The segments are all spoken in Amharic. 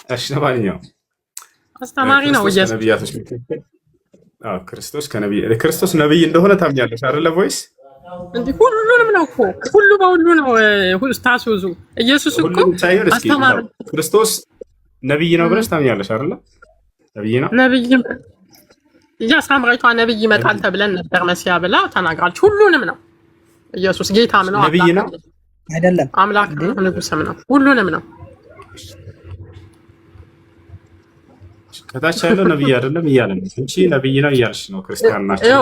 እሺ ለማንኛውም አስተማሪ ነው ክርስቶስ ኢየሱስ። ከነቢያቶች ክርስቶስ ነቢይ እንደሆነ ታምኛለሽ አይደለ? ቮይስ እንዴ ሁሉንም ነው እኮ ሁሉ በሁሉ ነው ታስውዙ። ኢየሱስ እኮ ሁሉም ሳይሆን እስኪ አስተማሪ ክርስቶስ ነቢይ ነው ብለሽ ታምኛለሽ አይደለ? ነቢይ ነው። ነቢይ ሳምራዊቷ ነቢይ ይመጣል ተብለን ነበር መሲያ ብላ ተናግራለች። ሁሉንም ነው ኢየሱስ ጌታም ነው ነቢይ ነው አይደለም፣ አምላክ ነው ንጉስም ነው ሁሉንም ነው። ከታች ያለው ነቢይ አይደለም እያለ ነው እንጂ ነቢይ ነው እያልሽ ነው። ክርስቲያን ናቸው።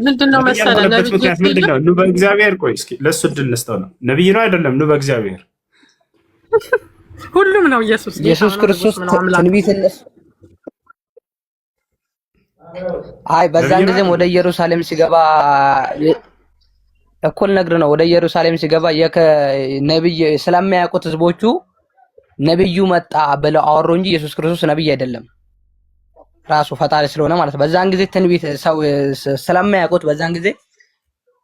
ምንድነው መሰለ ነቢይ ምንድነው? ኑ በእግዚአብሔር ቆይ እስኪ ለእሱ እድል እንስጠው ነው። ነቢይ ነው አይደለም? ኑ በእግዚአብሔር ሁሉም ነው ኢየሱስ ክርስቶስ ትንቢት አይ በዛን ጊዜም ወደ ኢየሩሳሌም ሲገባ እኩል ነግር ነው። ወደ ኢየሩሳሌም ሲገባ ነብይ ስለማያውቁት ህዝቦቹ ነብዩ መጣ ብለው አወሩ እንጂ ኢየሱስ ክርስቶስ ነብይ አይደለም፣ ራሱ ፈጣሪ ስለሆነ ማለት ነው። በዛን ጊዜ ትንቢት ሰው ስለማያውቁት በዛን ጊዜ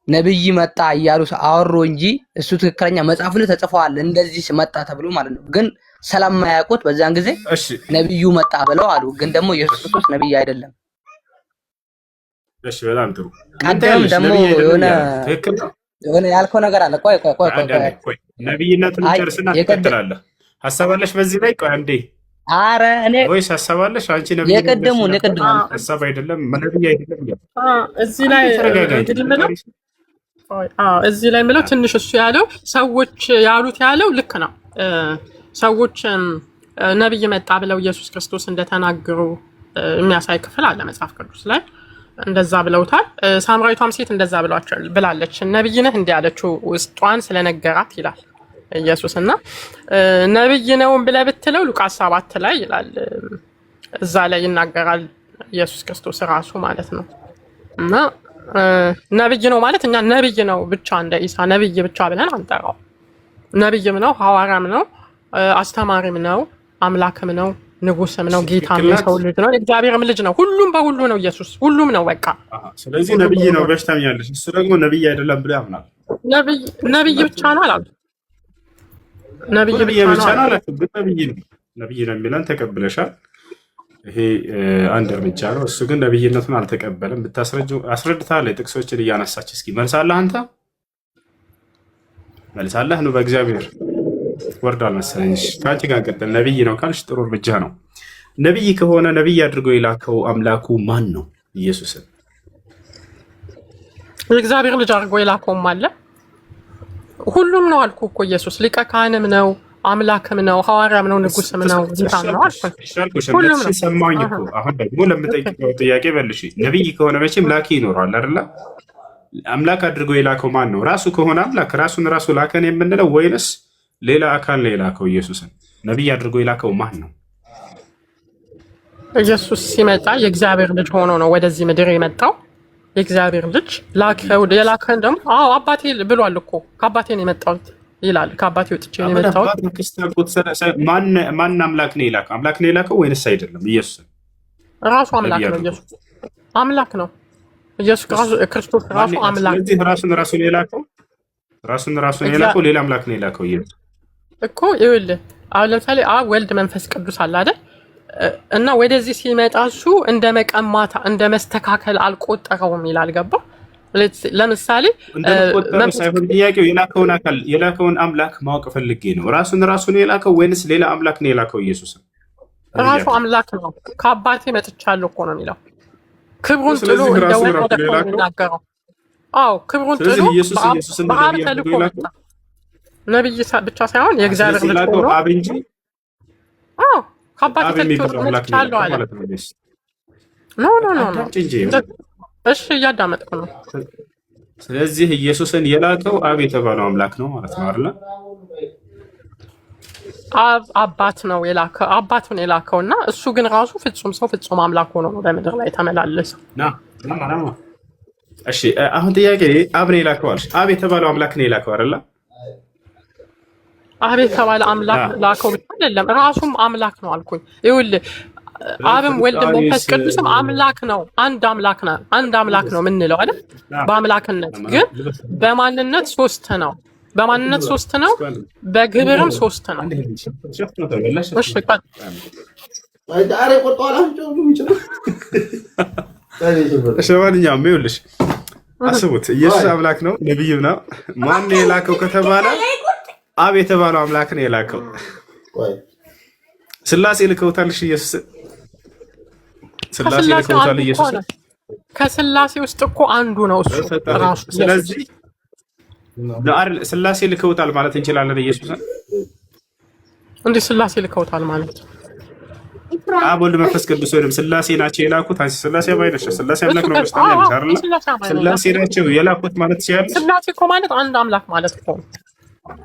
ነብይ መጣ እያሉ አወሩ እንጂ እሱ ትክክለኛ መጽሐፍ ላይ ተጽፏል እንደዚህ መጣ ተብሎ ማለት ነው። ግን ስለማያውቁት በዛን ጊዜ ነብዩ መጣ ብለው አሉ። ግን ደግሞ ኢየሱስ ክርስቶስ ነብይ አይደለም። እሺ በጣም ጥሩ። ቀደም ደግሞ የሆነ ያልከው ነገር አለ። ቆይ ነብይነቱን ጨርስና ትቀጥላለህ። ሐሳብ አለሽ በዚህ ላይ? ቆይ አንዴ። አረ እኔ ወይስ ሐሳብ አለሽ አንቺ? ነብይ የቀደሙ ሐሳብ አይደለም ነብይ አይደለም። እዚህ ላይ እዚህ ላይ ምለው ትንሽ እሱ ያለው ሰዎች ያሉት ያለው ልክ ነው። ሰዎች ነብይ መጣ ብለው ኢየሱስ ክርስቶስ እንደተናገሩ የሚያሳይ ክፍል አለ መጽሐፍ ቅዱስ ላይ። እንደዛ ብለውታል። ሳምራዊቷም ሴት እንደዛ ብላለች። ነብይ ነህ እንዲህ ያለችው ውስጧን ስለነገራት ይላል ኢየሱስ። እና ነብይ ነው ብለህ ብትለው ሉቃስ 7 ላይ ይላል፣ እዛ ላይ ይናገራል ኢየሱስ ክርስቶስ ራሱ ማለት ነው። እና ነብይ ነው ማለት እኛ ነብይ ነው ብቻ እንደ ኢሳ ነብይ ብቻ ብለን አንጠራው። ነብይም ነው፣ ሐዋርያም ነው፣ አስተማሪም ነው፣ አምላክም ነው፣ ንጉስም ነው፣ ጌታም ነው፣ ሰው ልጅ ነው፣ እግዚአብሔርም ልጅ ነው። ሁሉም በሁሉ ነው ኢየሱስ፣ ሁሉም ነው በቃ። ስለዚህ ነብይ ነው ብለሽ ታምኛለሽ፣ እሱ ደግሞ ነብይ አይደለም ብሎ ያምናል። ነብይ ብቻ ነው አላሉ። ነብይ ብቻ ነው አላሉ። ነብይ ነው የሚለን ተቀብለሻል። ይሄ አንድ እርምጃ ነው። እሱ ግን ነብይነቱን አልተቀበለም። ብታስረጅው አስረድታለህ። ጥቅሶችን እያነሳች እስኪ መልሳለህ። አንተ መልሳለህ ነው በእግዚአብሔር ወርዷል መሰለኝ። ከአንቺ ጋር ቀጥል። ነብይ ነው ካልሽ ጥሩ እርምጃ ነው። ነብይ ከሆነ ነብይ አድርጎ የላከው አምላኩ ማን ነው? ኢየሱስን የእግዚአብሔር ልጅ አድርጎ የላከውም አለ። ሁሉም ነው አልኩ እኮ ኢየሱስ ሊቀ ካህንም ነው፣ አምላክም ነው፣ ሐዋርያም ነው፣ ንጉስም ነው፣ ጌታም ነው አልኩ። ሁሉም ነው። ሰማኝ እኮ። አሁን ደግሞ ለምጠይቀው ጥያቄ መልሽ። ነብይ ከሆነ መቼም ላኪ ይኖራል አይደለ? አምላክ አድርጎ የላከው ማን ነው? ራሱ ከሆነ አምላክ ራሱን ራሱ ላከን የምንለው ወይንስ ሌላ አካል ነው የላከው? ኢየሱስን ነብይ አድርጎ የላከው ማን ነው? ኢየሱስ ሲመጣ የእግዚአብሔር ልጅ ሆኖ ነው ወደዚህ ምድር የመጣው። የእግዚአብሔር ልጅ ላከው። የላከን ደግሞ አባቴ ብሏል እኮ ከአባቴ ነው የመጣሁት ይላል። ከአባቴ ወጥቼ ነው የመጣሁት። ማን አምላክ ነው የላከው? አምላክ ነው የላከው ወይንስ አይደለም? ኢየሱስን ራሱ አምላክ ነው። ኢየሱስ አምላክ ነው። ኢየሱስ ክርስቶስ ራሱ አምላክ ነው። ራሱን የላከው ሌላ አምላክ ነው የላከው ኢየሱስ እኮ። ይኸውልህ አሁን ለምሳሌ አብ ወልድ መንፈስ ቅዱስ አለ አይደል? እና ወደዚህ ሲመጣ እሱ እንደ መቀማታ እንደ መስተካከል አልቆጠረውም ይላል። ገባ? ለምሳሌ ሳይሆን ጥያቄው የላከውን አምላክ ማወቅ ፈልጌ ነው። ራሱን የላከው ወይንስ ሌላ አምላክ ነው የላከው? ኢየሱስን ራሱ አምላክ ነው። ከአባቴ መጥቻለሁ እኮ ነው የሚለው። ክብሩን ጥሎ እንደወረደ ነው የሚናገረው። አዎ ክብሩን ጥሎ በአብ ተልኮ መጣ። ነብይ ብቻ ሳይሆን የእግዚአብሔር ልጅ ሆኖ አብ እንጂ ከአባቴ ተልኮ መጥቻለሁ አለ። ኖ እሺ እያዳመጥኩ ነው። ስለዚህ ኢየሱስን የላከው አብ የተባለው አምላክ ነው ማለት ነው አይደል? አብ አባት ነው የላከው፣ አባቱን የላከውና እሱ ግን ራሱ ፍጹም ሰው ፍጹም አምላክ ሆኖ ነው በምድር ላይ ተመላለሰው። እሺ አሁን ጥያቄ አብ ነው የላከው አልሽ። አብ የተባለው አምላክ ነው የላከው አይደል? አብ የተባለ አምላክ ላከው ብቻ አይደለም፣ ራሱም አምላክ ነው አልኩኝ። ይኸውልህ አብም ወልድም መንፈስ ቅዱስም አምላክ ነው። አንድ አምላክ ነው የምንለው አይደል? በአምላክነት ግን በማንነት ሶስት ነው። በማንነት ሶስት ነው፣ በግብርም ሶስት ነው። እሺ ለማንኛውም ይኸውልሽ አስቡት፣ ኢየሱስ አምላክ ነው፣ ነብይም ነው። ማን የላከው ከተባለ አብ የተባለው አምላክ ነው የላከው። ስላሴ ልከውታል። እሺ ኢየሱስ ስላሴ ልከውታል። ኢየሱስ ከስላሴ ውስጥ እኮ አንዱ ነው እሱ ራሱ። ስለዚህ ስላሴ ልከውታል ማለት እንችላለን። ኢየሱስ እንዴ ስላሴ ልከውታል ማለት አብ ወልድ መንፈስ ቅዱስ ወይም ስላሴ ናቸው የላኩት። አንቺ ስላሴ ባይነሽ ስላሴ አምላክ ነው መስታወቂያ አይደል? ስላሴ ናቸው የላኩት ማለት ሲያል ስላሴ እኮ ማለት አንድ አምላክ ማለት እኮ።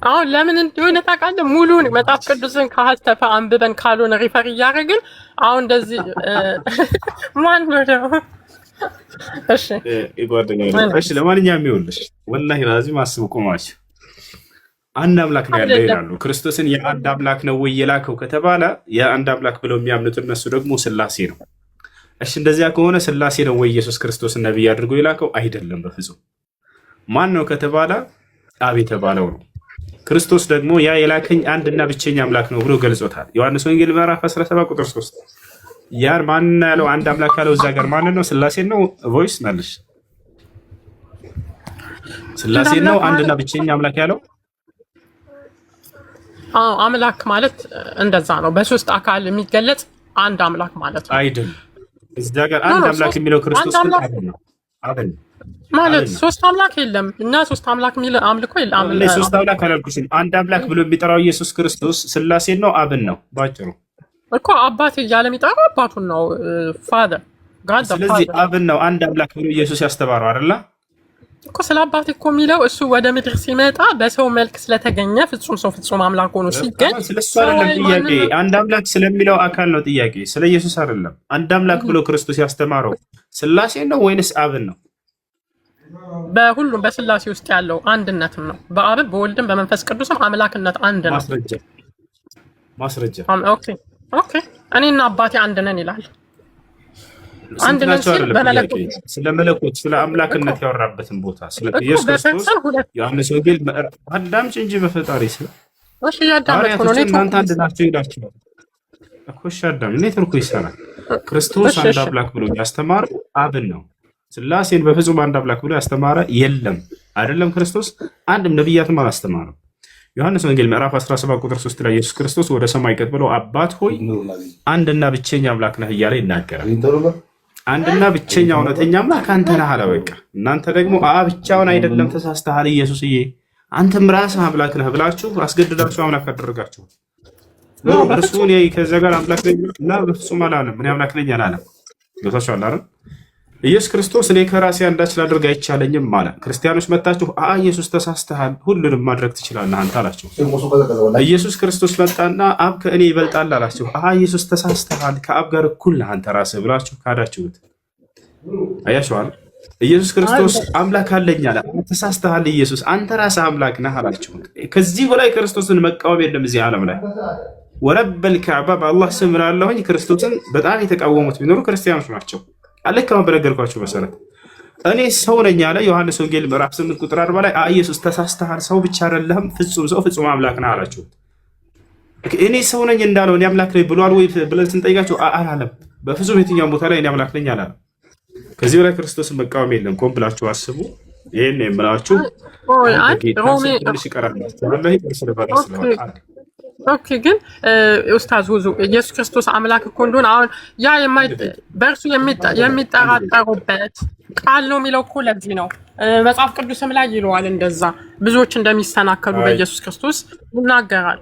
አሁን ለምን እንደሆነ ታውቃለህ? ሙሉን መጽሐፍ ቅዱስን ከሀስተፈ አንብበን ካልሆነ ሪፈር እያደረግን አሁን እንደዚህ ማን ነው ደግሞ? እሺ እሺ ለማንኛውም ይኸውልሽ ወላሂ ላዚም አስቡ ቆማችሁ አንድ አምላክ ነው ያለው ይላሉ። ክርስቶስን የአንድ አምላክ ነው ወይ የላከው ከተባለ የአንድ አምላክ ብለው የሚያምኑት እነሱ ደግሞ ስላሴ ነው። እሺ እንደዚያ ከሆነ ስላሴ ነው ወይ ኢየሱስ ክርስቶስን ነብይ አድርጎ የላከው? አይደለም በፍጹም። ማን ነው ከተባለ አብ የተባለው ነው። ክርስቶስ ደግሞ ያ የላከኝ አንድና ብቸኛ አምላክ ነው ብሎ ገልጾታል። ዮሐንስ ወንጌል ምዕራፍ 17 ቁጥር 3 ያን ማን ያለው አንድ አምላክ ያለው እዛ ጋር ማን ነው? ስላሴ ነው። ቮይስ ናለሽ ስላሴ ነው አንድና ብቸኛ አምላክ ያለው። አምላክ ማለት እንደዛ ነው። በሶስት አካል የሚገለጽ አንድ አምላክ ማለት ነው አይደል? እዛ ጋር አንድ አምላክ የሚለው ክርስቶስ ነው አይደል? ማለት ሶስት አምላክ የለም እና ሶስት አምላክ የሚል አምልኮ የለም። ሶስት አምላክ አላልኩሽም። አንድ አምላክ ብሎ የሚጠራው ኢየሱስ ክርስቶስ ስላሴ ነው አብን ነው ባጭሩ እኮ። አባቴ እያለ የሚጠራው አባቱን ነው ፋደር ጋድ። ስለዚህ አብን ነው አንድ አምላክ ብሎ ኢየሱስ ያስተማረው አይደል እኮ። ስለ አባቴ እኮ የሚለው እሱ ወደ ምድር ሲመጣ በሰው መልክ ስለተገኘ ፍጹም ሰው ፍጹም አምላክ ሆኖ ሲገኝ ስለሱ አይደለም ጥያቄ። አንድ አምላክ ስለሚለው አካል ነው ጥያቄ፣ ስለ ኢየሱስ አይደለም። አንድ አምላክ ብሎ ክርስቶስ ያስተማረው ስላሴ ነው ወይንስ አብን ነው? በሁሉም በስላሴ ውስጥ ያለው አንድነትም ነው። በአብም በወልድም በመንፈስ ቅዱስም አምላክነት አንድ ነው። ማስረጃ ኦኬ እኔና አባቴ አንድ ነን ይላል። አንድ ነን ሲል ስለ መለኮት ስለ አምላክነት ያወራበትን ቦታ ስለ ኢየሱስ ክርስቶስ ዮሐንስ ወንጌል አዳምጪ እንጂ በፈጣሪ ስለ እሺ ያዳምጥ ነው። እናንተ አንድ ናችሁ ይላችኋል እኮ። እሺ አዳም ኔትወርኩ ይሰራል። ክርስቶስ አንድ አምላክ ብሎ ያስተማረው አብን ነው። ስላሴን በፍጹም አንድ አምላክ ብሎ ያስተማረ የለም አይደለም። ክርስቶስ አንድም ነብያትም አላስተማረም። ዮሐንስ ወንጌል ምዕራፍ 17 ቁጥር 3 ላይ ኢየሱስ ክርስቶስ ወደ ሰማይ ቀጥ ብሎ አባት ሆይ አንድና ብቸኛ አምላክ ነህ እያለ ይናገራል። አንድና ብቸኛ እውነተኛ አምላክ አንተ ነህ አለ። በቃ እናንተ ደግሞ ብቻውን አይደለም ተሳስተሃል ኢየሱስዬ አንተም ራስህ አምላክ ነህ ብላችሁ አስገድዳችሁ አምላክ አደረጋችሁ። እርሱ እኔ ከዚያ ጋር አምላክ ነኝ እና በፍጹም አላለም። እኔ አምላክ ነኝ አላለም። ገብታችኋል አይደል? ኢየሱስ ክርስቶስ እኔ ከራሴ አንዳች ላደርግ አይቻለኝም አለ። ክርስቲያኖች መጣችሁ ኢየሱስ ተሳስተሃል፣ ሁሉንም ማድረግ ትችላለህ አንተ አላቸው። ኢየሱስ ክርስቶስ መጣና አብ ከእኔ ይበልጣል አላቸው። ኢየሱስ ተሳስተሃል፣ ከአብ ጋር እኩል ነህ አንተ ራስህ ብላችሁ ካዳችሁት። አያችኋል? ኢየሱስ ክርስቶስ አምላክ አለኝ አለ። ተሳስተሃል ኢየሱስ አንተ ራስህ አምላክ ነህ አላችሁት። ከዚህ በላይ ክርስቶስን መቃወም የለም እዚህ ዓለም ላይ። ወረበል ከዕባ በአላህ ስም እላለሁኝ ክርስቶስን በጣም የተቃወሙት ቢኖሩ ክርስቲያኖች ናቸው። አለካው በነገርኳችሁ መሰረት እኔ ሰው ነኝ አለ። ዮሐንስ ወንጌል ምዕራፍ 8 ቁጥር 40 ላይ ኢየሱስ ተሳስተሃል፣ ሰው ብቻ አይደለም ፍጹም ሰው ፍጹም አምላክ ነህ አላችሁ። እኔ ሰው ነኝ እንዳለው እኔ አምላክ ነኝ ብሏል ወይ ብለን ስንጠይቃቸው አላለም። በፍጹም የትኛውም ቦታ ላይ እኔ አምላክ ነኝ አላለም። ከዚህ በላይ ክርስቶስን መቃወም የለም። ቆም ብላችሁ አስቡ። ይሄን የምላችሁ ትንሽ ይቀራል። ኦኬ ግን ኡስታዝ ሁዙ ኢየሱስ ክርስቶስ አምላክ እኮ እንደሆነ አሁን ያ በእርሱ የሚጠራጠሩበት ቃል ነው የሚለው እኮ ለዚህ ነው። መጽሐፍ ቅዱስም ላይ ይለዋል እንደዛ ብዙዎች እንደሚሰናከሉ በኢየሱስ ክርስቶስ ይናገራል።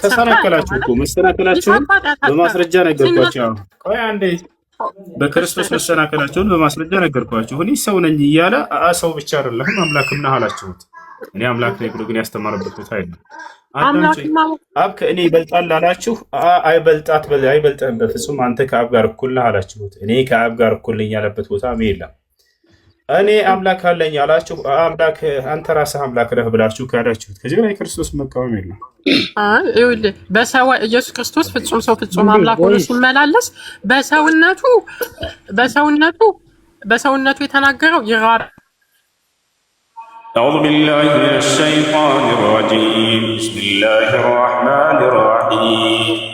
ተሰናከላችሁ እኮ መሰናከላችሁን በማስረጃ ነገርኳችሁ። ቆይ አንዴ በክርስቶስ መሰናከላችሁን በማስረጃ ነገርኳችሁ። እኔ ሰው ነኝ እያለ ሰው ብቻ አይደለም አምላክም ነህ አላችሁት። እኔ አምላክ ነኝ ብሎ ግን ያስተማረበት ቦታ አይደለም። አብ ከእኔ ይበልጣል አላችሁ። አይበልጥም በፍጹም አንተ ከአብ ጋር እኩል ነህ አላችሁት። እኔ ከአብ ጋር እኩል ነኝ ያለበት ቦታ የለም። እኔ አምላክ አለኝ አላችሁ። አምላክ አንተ ራስህ አምላክ ነህ ብላችሁ ካዳችሁት። ከዚህ ላይ ክርስቶስ መቃወም የለም። ኢየሱስ ክርስቶስ ፍጹም ሰው ፍጹም አምላክ ሆኖ ሲመላለስ በሰውነቱ የተናገረው أعوذ بالله من الشيطان الرجيم. بسم الله الرحمن الرحيم.